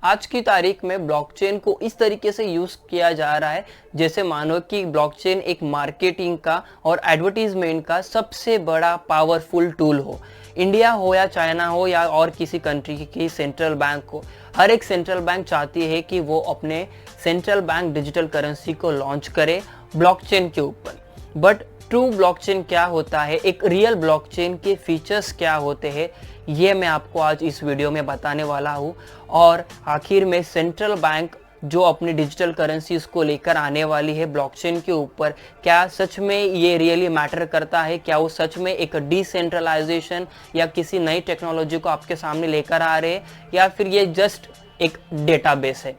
आज की तारीख में ब्लॉकचेन को इस तरीके से यूज किया जा रहा है जैसे मानो कि ब्लॉकचेन एक मार्केटिंग का और एडवर्टीजमेंट का सबसे बड़ा पावरफुल टूल हो। इंडिया हो या चाइना हो या और किसी कंट्री की सेंट्रल बैंक हो, हर एक सेंट्रल बैंक चाहती है कि वो अपने सेंट्रल बैंक डिजिटल करेंसी को लॉन्च करे ब्लॉकचेन के ऊपर। बट ट्रू ब्लॉकचेन क्या होता है, एक रियल ब्लॉकचेन के फीचर्स क्या होते हैं, ये मैं आपको आज इस वीडियो में बताने वाला हूँ। और आखिर में सेंट्रल बैंक जो अपनी डिजिटल करेंसीज को लेकर आने वाली है ब्लॉकचेन के ऊपर, क्या सच में ये रियली मैटर करता है? क्या वो सच में एक डिसेंट्रलाइजेशन या किसी नई टेक्नोलॉजी को आपके सामने लेकर आ रहे हैं, या फिर ये जस्ट एक डेटाबेस है?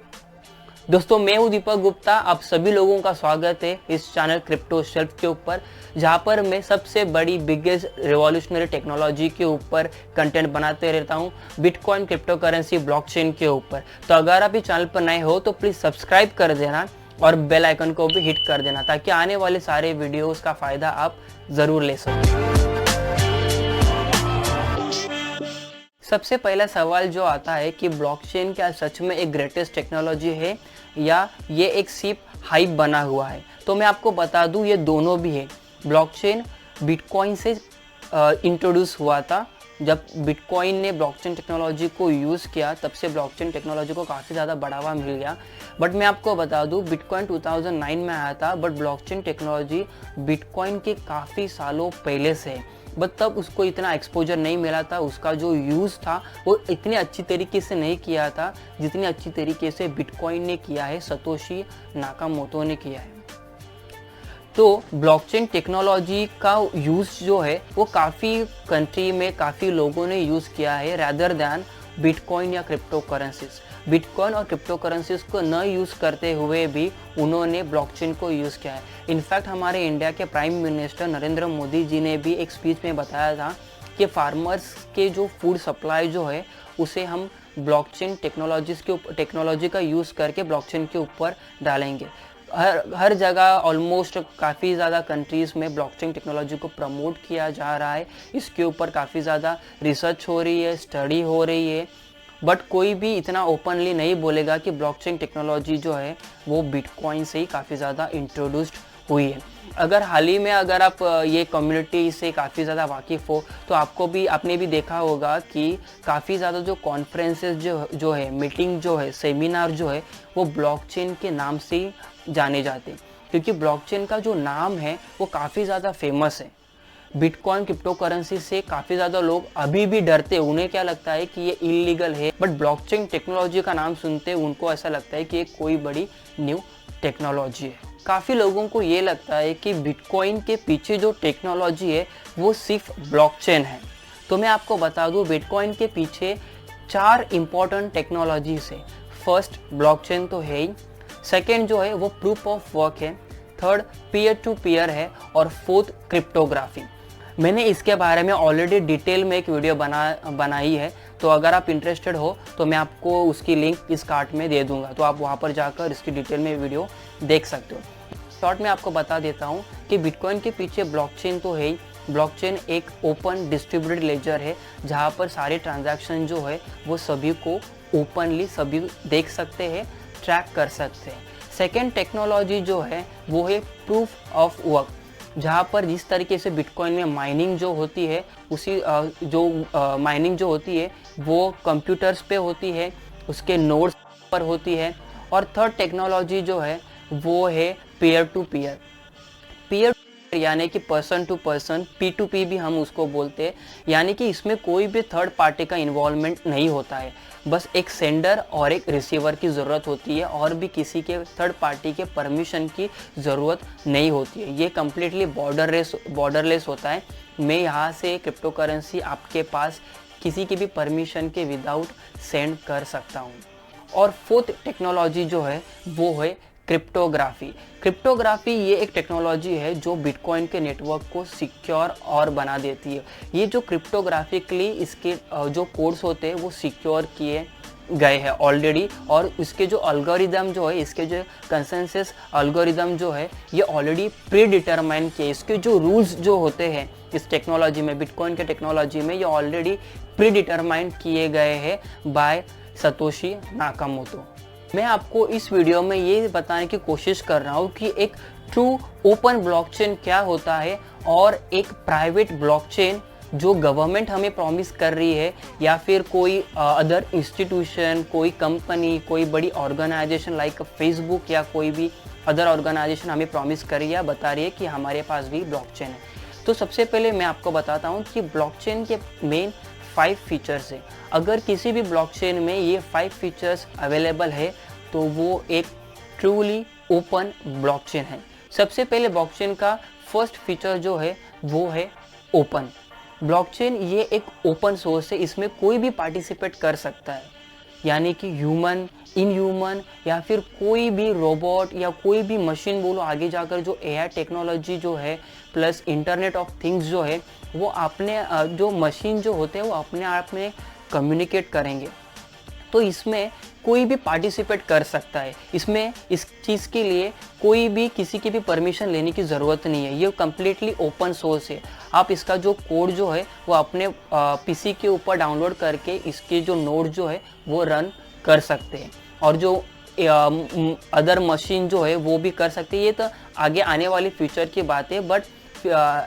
दोस्तों, मैं हूं दीपक गुप्ता। आप सभी लोगों का स्वागत है इस चैनल क्रिप्टो शेल्फ के ऊपर, जहां पर मैं सबसे बड़ी बिगेस्ट रिवॉल्यूशनरी टेक्नोलॉजी के ऊपर कंटेंट बनाते रहता हूं, बिटकॉइन, क्रिप्टो करेंसी, ब्लॉकचेन के ऊपर। तो अगर आप इस चैनल पर नए हो तो प्लीज सब्सक्राइब कर देना और बेल आइकन को भी हिट कर देना, ताकि आने वाले सारे वीडियोस का फायदा आप जरूर ले सकें। सबसे पहला सवाल जो आता है कि ब्लॉकचेन क्या सच में एक ग्रेटेस्ट टेक्नोलॉजी है या ये एक सिर्फ हाइप बना हुआ है? तो मैं आपको बता दूं, ये दोनों भी है। ब्लॉकचेन बिटकॉइन से इंट्रोड्यूस हुआ था। जब बिटकॉइन ने ब्लॉकचेन टेक्नोलॉजी को यूज़ किया, तब से ब्लॉकचेन टेक्नोलॉजी को काफ़ी ज़्यादा बढ़ावा मिल गया। बट मैं आपको बता दूं, बिटकॉइन 2009 में आया था, बट ब्लॉकचेन टेक्नोलॉजी बिटकॉइन के काफ़ी सालों पहले से है। बट तब उसको इतना एक्सपोजर नहीं मिला था, उसका जो यूज़ था वो इतनी अच्छी तरीके से नहीं किया था जितनी अच्छी तरीके से बिटकॉइन ने किया है, सतोशी नाकामोटो ने किया है। तो ब्लॉकचेन टेक्नोलॉजी का यूज़ जो है वो काफ़ी कंट्री में काफ़ी लोगों ने यूज़ किया है रैदर दैन बिटकॉइन या क्रिप्टो करेंसीज। बिटकॉइन और क्रिप्टो करेंसीज को न यूज़ करते हुए भी उन्होंने ब्लॉकचेन को यूज़ किया है। इनफैक्ट हमारे इंडिया के प्राइम मिनिस्टर नरेंद्र मोदी जी ने भी एक स्पीच में बताया था कि फार्मर्स के जो फूड सप्लाई जो है उसे हम ब्लॉकचेन टेक्नोलॉजी का यूज़ करके ब्लॉकचेन के ऊपर डालेंगे। हर जगह ऑलमोस्ट काफ़ी ज़्यादा कंट्रीज़ में ब्लॉकचेन टेक्नोलॉजी को प्रमोट किया जा रहा है। इसके ऊपर काफ़ी ज़्यादा रिसर्च हो रही है, स्टडी हो रही है। बट कोई भी इतना ओपनली नहीं बोलेगा कि ब्लॉकचेन टेक्नोलॉजी जो है वो बिटकॉइन से ही काफ़ी ज़्यादा इंट्रोड्यूस्ड हुई है। अगर हाल ही में अगर आप ये कम्युनिटी से काफ़ी ज़्यादा वाकिफ़ हो तो आपने भी देखा होगा कि काफ़ी ज़्यादा जो कॉन्फ्रेंसेस जो है, मीटिंग जो है, सेमिनार जो है, वो ब्लॉकचेन के नाम से ही जाने जाते हैं, क्योंकि ब्लॉकचेन का जो नाम है वो काफ़ी ज़्यादा फेमस है। बिटकॉइन, क्रिप्टो करेंसी से काफ़ी ज़्यादा लोग अभी भी डरते हैं। उन्हें क्या लगता है कि ये इलीगल है, बट ब्लॉकचेन टेक्नोलॉजी का नाम सुनते उनको ऐसा लगता है कि ये कोई बड़ी न्यू टेक्नोलॉजी है। काफ़ी लोगों को ये लगता है कि बिटकॉइन के पीछे जो टेक्नोलॉजी है वो सिर्फ ब्लॉकचेन है। तो मैं आपको बता दूं, बिटकॉइन के पीछे 4 इंपॉर्टेंट टेक्नोलॉजीज है। फर्स्ट ब्लॉकचेन तो है ही, सेकेंड जो है वो प्रूफ ऑफ वर्क है, थर्ड पीयर टू पीयर है, और फोर्थ क्रिप्टोग्राफी। मैंने इसके बारे में ऑलरेडी डिटेल में एक वीडियो बनाई है, तो अगर आप इंटरेस्टेड हो तो मैं आपको उसकी लिंक इस कार्ड में दे दूंगा, तो आप वहाँ पर जाकर इसकी डिटेल में वीडियो देख सकते हो। शॉर्ट में आपको बता देता हूँ कि बिटकॉइन के पीछे ब्लॉकचेन तो है ही। ब्लॉकचेन एक ओपन डिस्ट्रीब्यूटेड लेजर है, जहाँ पर सारे ट्रांजैक्शन जो है वो सभी को ओपनली सभी देख सकते हैं, ट्रैक कर सकते हैं। सेकेंड टेक्नोलॉजी जो है वो है प्रूफ ऑफ वर्क, जहाँ पर जिस तरीके से बिटकॉइन में माइनिंग जो होती है माइनिंग जो होती है वो कंप्यूटर्स पे होती है, उसके नोड्स पर होती है। और थर्ड टेक्नोलॉजी जो है वो है पीयर टू पीयर। यानी कि पर्सन टू पर्सन, P2P भी हम उसको बोलते हैं, यानी कि इसमें कोई भी थर्ड पार्टी का इन्वॉल्वमेंट नहीं होता है। बस एक सेंडर और एक रिसीवर की ज़रूरत होती है, और भी किसी के थर्ड पार्टी के परमिशन की ज़रूरत नहीं होती है। ये कम्प्लीटली बॉर्डरलेस होता है। मैं यहाँ से क्रिप्टो करेंसी आपके पास किसी की भी परमिशन के विदाउट सेंड कर सकता हूँ। और फोर्थ टेक्नोलॉजी जो है वो है क्रिप्टोग्राफी ये एक टेक्नोलॉजी है जो बिटकॉइन के नेटवर्क को सिक्योर और बना देती है। ये जो क्रिप्टोग्राफिकली इसके जो कोड्स होते हैं वो सिक्योर किए गए हैं ऑलरेडी, और इसके जो एल्गोरिदम जो है, इसके जो कंसेंसस एल्गोरिदम जो है ये ऑलरेडी प्री डिटरमाइन किए। इसके जो रूल्स जो होते हैं इस टेक्नोलॉजी में, बिटकॉइन के टेक्नोलॉजी में, ये ऑलरेडी प्री डिटरमाइन किए गए हैं बाय सतोशी नाकामोटो। मैं आपको इस वीडियो में ये बताने की कोशिश कर रहा हूँ कि एक ट्रू ओपन ब्लॉकचेन क्या होता है और एक प्राइवेट ब्लॉकचेन जो गवर्नमेंट हमें प्रॉमिस कर रही है या फिर कोई अदर इंस्टीट्यूशन, कोई कंपनी, कोई बड़ी ऑर्गेनाइजेशन लाइक फेसबुक या कोई भी अदर ऑर्गेनाइजेशन हमें प्रॉमिस कर रही है, बता रही है कि हमारे पास भी ब्लॉकचेन है। तो सबसे पहले मैं आपको बताता हूँ कि ब्लॉकचेन के मेन 5 फीचर्स है। अगर किसी भी ब्लॉकचेन में ये 5 फीचर्स अवेलेबल है तो वो एक ट्रूली ओपन ब्लॉकचेन है। सबसे पहले ब्लॉकचेन का फर्स्ट फीचर जो है वो है ओपन। ब्लॉकचेन ये एक ओपन सोर्स है, इसमें कोई भी पार्टिसिपेट कर सकता है, यानी कि ह्यूमन, इनह्यूमन या फिर कोई भी रोबोट या कोई भी मशीन बोलो आगे जाकर जो एआई टेक्नोलॉजी जो है प्लस इंटरनेट ऑफ थिंग्स जो है वो अपने जो मशीन जो होते हैं वो अपने आप में कम्युनिकेट करेंगे। तो इसमें कोई भी पार्टिसिपेट कर सकता है। इसमें इस चीज़ के लिए कोई भी किसी की भी परमिशन लेने की ज़रूरत नहीं है। ये कम्प्लीटली ओपन सोर्स है। आप इसका जो कोड जो है वो अपने पीसी के ऊपर डाउनलोड करके इसके जो नोड जो है वो रन कर सकते हैं और जो अदर मशीन जो है वो भी कर सकते हैं। ये तो आगे आने वाली फ्यूचर की बात है, बट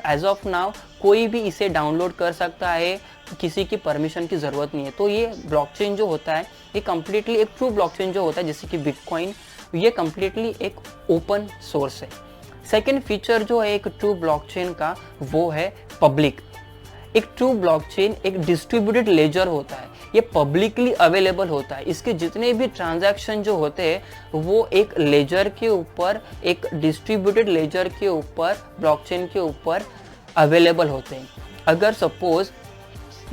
एज ऑफ नाउ कोई भी इसे डाउनलोड कर सकता है, किसी की परमिशन की ज़रूरत नहीं है। तो ये ब्लॉकचेन जो होता है ये कम्प्लीटली एक ट्रू ब्लॉकचेन जो होता है जैसे कि बिटकॉइन, ये कम्प्लीटली एक ओपन सोर्स है। सेकेंड फीचर जो है एक ट्रू ब्लॉकचेन का वो है पब्लिक। एक ट्रू ब्लॉकचेन एक डिस्ट्रीब्यूटेड लेजर होता है, ये पब्लिकली अवेलेबल होता है। इसके जितने भी ट्रांजैक्शन जो होते हैं वो एक लेजर के ऊपर, एक डिस्ट्रीब्यूटेड लेजर के ऊपर, ब्लॉकचेन के ऊपर अवेलेबल होते हैं। अगर सपोज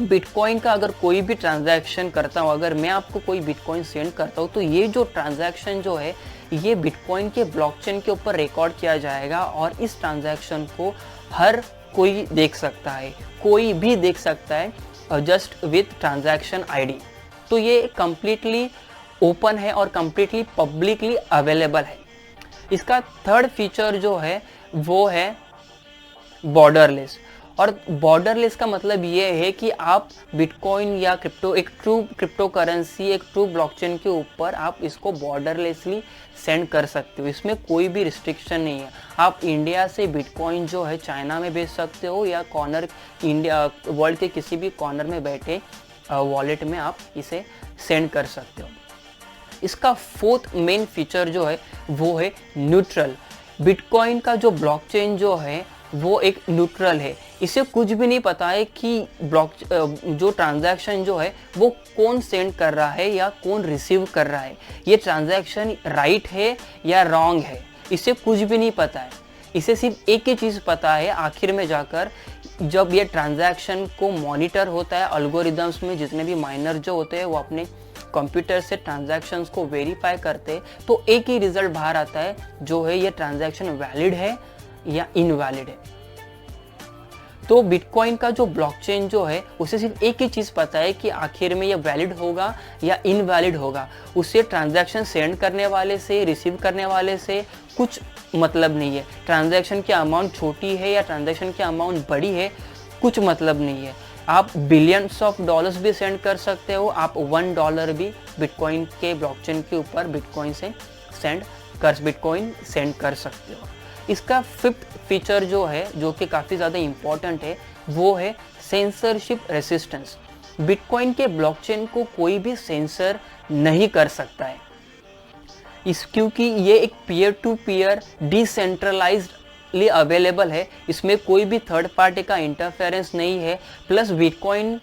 बिटकॉइन का अगर कोई भी ट्रांजैक्शन करता हूँ, अगर मैं आपको कोई बिटकॉइन सेंड करता हूँ तो ये जो ट्रांजैक्शन जो है ये बिटकॉइन के ब्लॉकचेन के ऊपर रिकॉर्ड किया जाएगा और इस ट्रांजैक्शन को हर कोई देख सकता है, कोई भी देख सकता है जस्ट विथ ट्रांजैक्शन आईडी। तो ये कम्प्लीटली ओपन है और कम्प्लीटली पब्लिकली अवेलेबल है। इसका थर्ड फीचर जो है वो है बॉर्डरलेस। और बॉर्डरलेस का मतलब ये है कि आप बिटकॉइन या क्रिप्टो, एक ट्रू क्रिप्टो करेंसी, एक ट्रू ब्लॉकचेन के ऊपर आप इसको बॉर्डरलेसली सेंड कर सकते हो। इसमें कोई भी रिस्ट्रिक्शन नहीं है। आप इंडिया से बिटकॉइन जो है चाइना में भेज सकते हो या कॉर्नर इंडिया वर्ल्ड के किसी भी कॉर्नर में बैठे वॉलेट में आप इसे सेंड कर सकते हो। इसका फोर्थ मेन फीचर जो है वो है न्यूट्रल। बिटकॉइन का जो ब्लॉकचेन जो है वो एक न्यूट्रल है। इसे कुछ भी नहीं पता है कि जो ट्रांजैक्शन जो है वो कौन सेंड कर रहा है या कौन रिसीव कर रहा है, ये ट्रांजैक्शन राइट है या रॉन्ग है, इसे कुछ भी नहीं पता है। इसे सिर्फ एक ही चीज़ पता है, आखिर में जाकर जब ये ट्रांजैक्शन को मॉनिटर होता है एल्गोरिदम्स में, जितने भी माइनर जो होते हैं वो अपने कंप्यूटर से ट्रांजैक्शंस को वेरीफाई करते हैं तो एक ही रिजल्ट बाहर आता है जो है ये ट्रांजैक्शन वैलिड है या इनवैलिड है। तो बिटकॉइन का जो ब्लॉकचेन जो है उसे सिर्फ एक ही चीज़ पता है कि आखिर में ये वैलिड होगा या इनवैलिड होगा। उसे ट्रांजैक्शन सेंड करने वाले से, रिसीव करने वाले से कुछ मतलब नहीं है। ट्रांजैक्शन की अमाउंट छोटी है या ट्रांजैक्शन की अमाउंट बड़ी है, कुछ मतलब नहीं है। आप बिलियंस ऑफ डॉलर्स भी सेंड कर सकते हो, आप $1 भी बिटकॉइन के ब्लॉकचेन के ऊपर बिटकॉइन सेंड कर सकते हो। इसका फिफ्थ फीचर जो है जो कि काफ़ी ज़्यादा इम्पॉर्टेंट है वो है सेंसरशिप रेसिस्टेंस। बिटकॉइन के ब्लॉकचेन को कोई भी सेंसर नहीं कर सकता है क्योंकि ये एक पीयर टू पीयर डिसेंट्रलाइज्डली अवेलेबल है। इसमें कोई भी थर्ड पार्टी का इंटरफेरेंस नहीं है। प्लस बिटकॉइन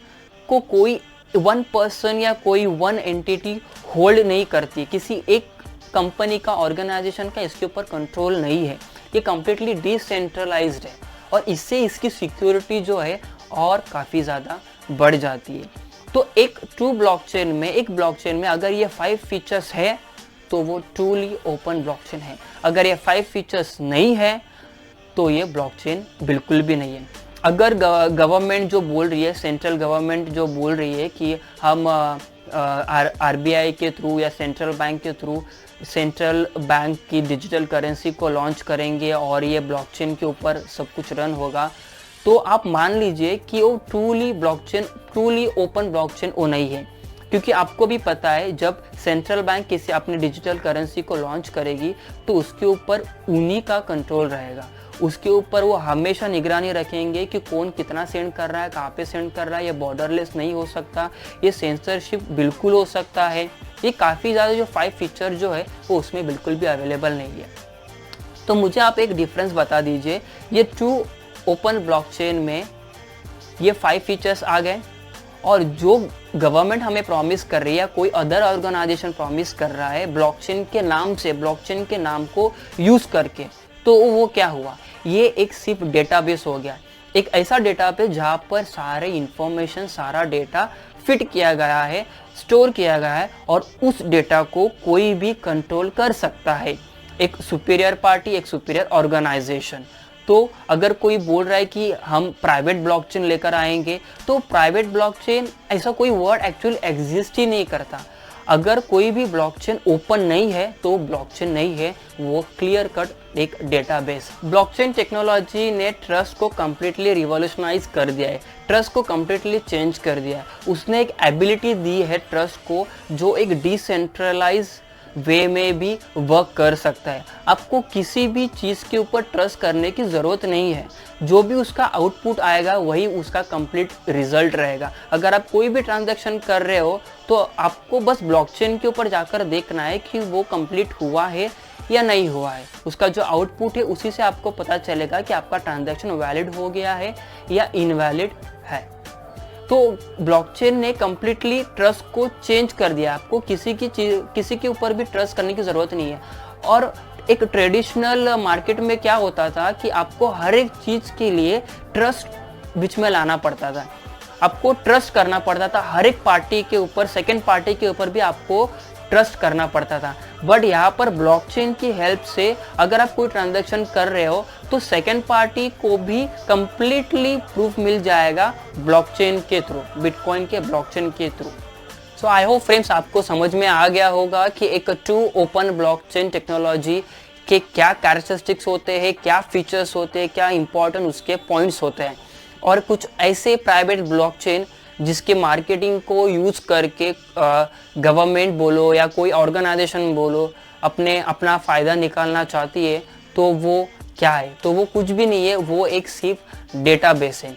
को कोई वन पर्सन या कोई वन एंटिटी होल्ड नहीं करती, किसी एक कंपनी का, ऑर्गेनाइजेशन का इसके ऊपर कंट्रोल नहीं है। ये कम्प्लीटली डिसेंट्रलाइज्ड है और इससे इसकी सिक्योरिटी जो है और काफ़ी ज़्यादा बढ़ जाती है। तो एक ट्रू ब्लॉकचेन में, एक ब्लॉकचेन में अगर ये 5 फीचर्स है तो वो ट्रूली ओपन ब्लॉकचेन है। अगर ये 5 फीचर्स नहीं है तो ये ब्लॉकचेन बिल्कुल भी नहीं है। अगर गवर्नमेंट जो बोल रही है, सेंट्रल गवर्नमेंट जो बोल रही है कि हम आरबीआई के थ्रू या सेंट्रल बैंक के थ्रू सेंट्रल बैंक की डिजिटल करेंसी को लॉन्च करेंगे और ये ब्लॉकचेन के ऊपर सब कुछ रन होगा, तो आप मान लीजिए कि वो ट्रूली ओपन ब्लॉकचेन वो नहीं है। क्योंकि आपको भी पता है जब सेंट्रल बैंक किसी अपनी डिजिटल करेंसी को लॉन्च करेगी तो उसके ऊपर उन्हीं का कंट्रोल रहेगा, उसके ऊपर वो हमेशा निगरानी रखेंगे कि कौन कितना सेंड कर रहा है, कहाँ पे सेंड कर रहा है। ये बॉर्डरलेस नहीं हो सकता, ये सेंसरशिप बिल्कुल हो सकता है। ये काफ़ी ज़्यादा जो 5 फीचर जो है वो उसमें बिल्कुल भी अवेलेबल नहीं है। तो मुझे आप एक डिफरेंस बता दीजिए, ये ट्रू ओपन ब्लॉकचेन में ये 5 फीचर्स आ गए और जो गवर्नमेंट हमें प्रॉमिस कर रही है, कोई अदर ऑर्गेनाइजेशन प्रॉमिस कर रहा है ब्लॉकचेन के नाम से, ब्लॉकचेन के नाम को यूज़ करके, तो वो क्या हुआ, ये एक सिर्फ डेटाबेस हो गया, एक ऐसा डेटाबेस जहाँ पर सारे इंफॉर्मेशन, सारा डेटा फिट किया गया है, स्टोर किया गया है और उस डेटा को कोई भी कंट्रोल कर सकता है, एक सुपीरियर पार्टी, एक सुपीरियर ऑर्गेनाइजेशन। तो अगर कोई बोल रहा है कि हम प्राइवेट ब्लॉकचेन लेकर आएंगे, तो प्राइवेट ब्लॉकचेन ऐसा कोई वर्ड एक्चुअली एग्जिस्ट ही नहीं करता। अगर कोई भी ब्लॉकचेन ओपन नहीं है तो ब्लॉकचेन नहीं है, वो क्लियर कट एक डेटाबेस। ब्लॉकचेन टेक्नोलॉजी ने ट्रस्ट को कम्प्लीटली रिवॉल्यूशनाइज कर दिया है, ट्रस्ट को कम्प्लीटली चेंज कर दिया है। उसने एक एबिलिटी दी है ट्रस्ट को जो एक डिसेंट्रलाइज वे में भी वर्क कर सकता है। आपको किसी भी चीज़ के ऊपर ट्रस्ट करने की ज़रूरत नहीं है, जो भी उसका आउटपुट आएगा वही उसका कंप्लीट रिजल्ट रहेगा। अगर आप कोई भी ट्रांजैक्शन कर रहे हो तो आपको बस ब्लॉकचेन के ऊपर जाकर देखना है कि वो कंप्लीट हुआ है या नहीं हुआ है। उसका जो आउटपुट है उसी से आपको पता चलेगा कि आपका ट्रांजैक्शन वैलिड हो गया है या इनवैलिड है। तो ब्लॉकचेन ने कम्प्लीटली ट्रस्ट को चेंज कर दिया। आपको किसी के ऊपर भी ट्रस्ट करने की ज़रूरत नहीं है। और एक ट्रेडिशनल मार्केट में क्या होता था कि आपको हर एक चीज़ के लिए ट्रस्ट बीच में लाना पड़ता था, आपको ट्रस्ट करना पड़ता था, हर एक पार्टी के ऊपर, सेकेंड पार्टी के ऊपर भी आपको ट्रस्ट करना पड़ता था। बट यहाँ पर ब्लॉकचेन की हेल्प से अगर आप कोई ट्रांजैक्शन कर रहे हो तो सेकेंड पार्टी को भी कंप्लीटली प्रूफ मिल जाएगा ब्लॉकचेन के थ्रू, बिटकॉइन के ब्लॉकचेन के through. So I hope friends आपको समझ में आ गया होगा कि एक ट्रू ओपन ब्लॉकचेन टेक्नोलॉजी के क्या कैरेक्टरिस्टिक्स होते हैं, क्या फीचर्स होते हैं, क्या इंपॉर्टेंट उसके पॉइंट्स होते हैं। और कुछ ऐसे प्राइवेट ब्लॉकचेन जिसके मार्केटिंग को यूज़ करके गवर्नमेंट बोलो या कोई ऑर्गेनाइजेशन बोलो अपना फ़ायदा निकालना चाहती है, तो वो क्या है, तो वो कुछ भी नहीं है, वो एक सिर्फ डेटाबेस है।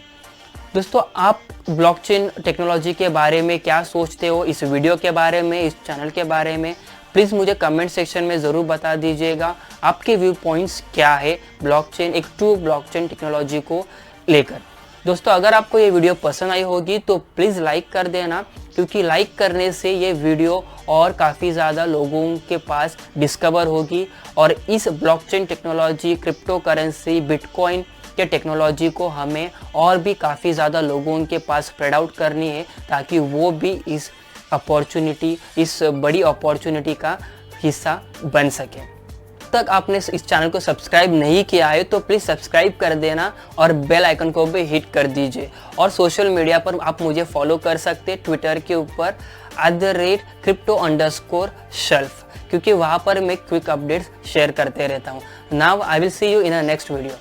दोस्तों आप ब्लॉकचेन टेक्नोलॉजी के बारे में क्या सोचते हो, इस वीडियो के बारे में, इस चैनल के बारे में, प्लीज़ मुझे कमेंट सेक्शन में ज़रूर बता दीजिएगा। आपके व्यू पॉइंट्स क्या है ब्लॉकचेन, एक ट्रू ब्लॉकचेन टेक्नोलॉजी को लेकर। दोस्तों अगर आपको ये वीडियो पसंद आई होगी तो प्लीज़ लाइक कर देना, क्योंकि लाइक करने से ये वीडियो और काफ़ी ज़्यादा लोगों के पास डिस्कवर होगी और इस blockchain technology, crypto currency, bitcoin के टेक्नोलॉजी को हमें और भी काफ़ी ज़्यादा लोगों के पास स्प्रेड आउट करनी है, ताकि वो भी इस अपॉर्चुनिटी, इस बड़ी अपॉर्चुनिटी का हिस्सा बन सके। तक आपने इस चैनल को सब्सक्राइब नहीं किया है तो प्लीज़ सब्सक्राइब कर देना और बेल आइकन को भी हिट कर दीजिए। और सोशल मीडिया पर आप मुझे फॉलो कर सकते हैं, ट्विटर के ऊपर @crypto_shelf, क्योंकि वहाँ पर मैं क्विक अपडेट्स शेयर करते रहता हूँ। Now I will see you in a next video.